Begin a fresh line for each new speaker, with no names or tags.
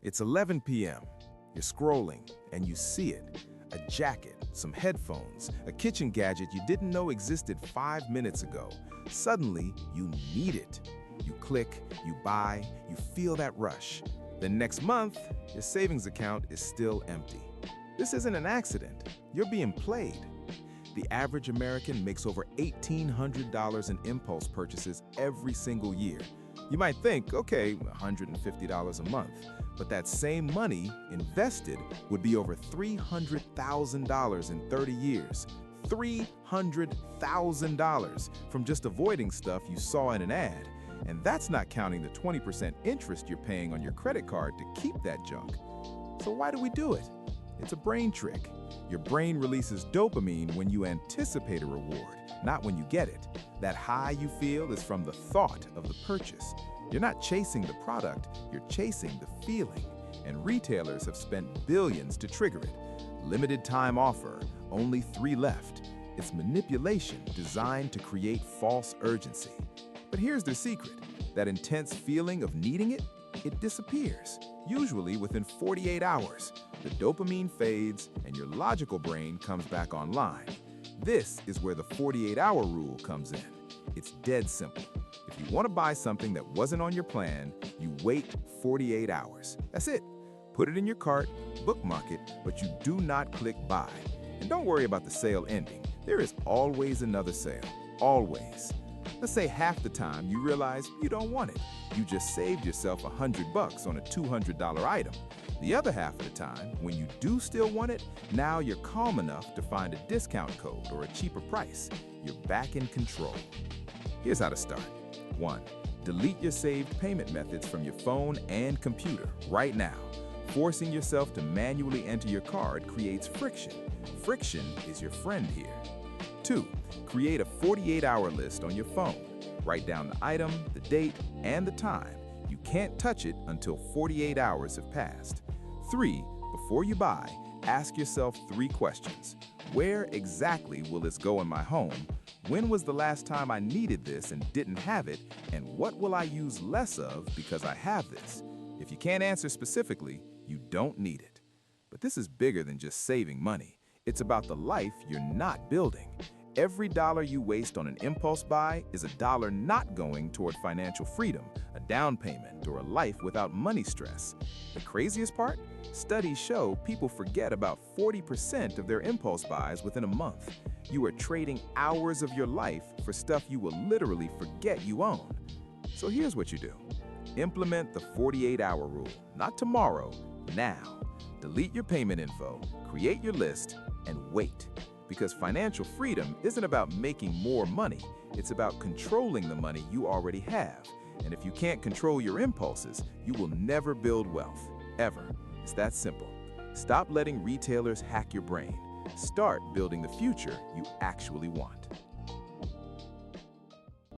It's 11 p.m. You're scrolling and you see it. A jacket, some headphones, a kitchen gadget you didn't know existed 5 minutes ago. Suddenly, you need it. You click, you buy, you feel that rush. Then next month, your savings account is still empty. This isn't an accident. You're being played. The average American makes over $1,800 in impulse purchases every single year. You might think, okay, $150 a month, but that same money invested would be over $300,000 in 30 years. $300,000 from just avoiding stuff you saw in an ad. And that's not counting the 20% interest you're paying on your credit card to keep that junk. So why do we do it? It's a brain trick. Your brain releases dopamine when you anticipate a reward, not when you get it. That high you feel is from the thought of the purchase. You're not chasing the product, you're chasing the feeling. And retailers have spent billions to trigger it. Limited time offer, only 3 left. It's manipulation designed to create false urgency. But here's the secret. That intense feeling of needing it, it disappears, usually within 48 hours. The dopamine fades and your logical brain comes back online. This is where the 48-hour rule comes in. It's dead simple. If you want to buy something that wasn't on your plan, you wait 48 hours. That's it. Put it in your cart, bookmark it, but you do not click buy. And don't worry about the sale ending. There is always another sale. Always. Let's say half the time you realize you don't want it. You just saved yourself $100 on a $200 item. The other half of the time, when you do still want it, now you're calm enough to find a discount code or a cheaper price. You're back in control. Here's how to start. 1. Delete your saved payment methods from your phone and computer right now. Forcing yourself to manually enter your card creates friction. Friction is your friend here. 2. Create a 48-hour list on your phone. Write down the item, the date, and the time. You can't touch it until 48 hours have passed. 3. Before you buy, ask yourself 3 questions. Where exactly will this go in my home? When was the last time I needed this and didn't have it? And what will I use less of because I have this? If you can't answer specifically, you don't need it. But this is bigger than just saving money. It's about the life you're not building. Every dollar you waste on an impulse buy is a dollar not going toward financial freedom, a down payment, or a life without money stress. The craziest part? Studies show people forget about 40% of their impulse buys within a month. You are trading hours of your life for stuff you will literally forget you own. So here's what you do. Implement the 48-hour rule, not tomorrow, now. Delete your payment info, create your list, and wait. Because financial freedom isn't about making more money, it's about controlling the money you already have. And if you can't control your impulses, you will never build wealth, ever. It's that simple. Stop letting retailers hack your brain. Start building the future you actually want.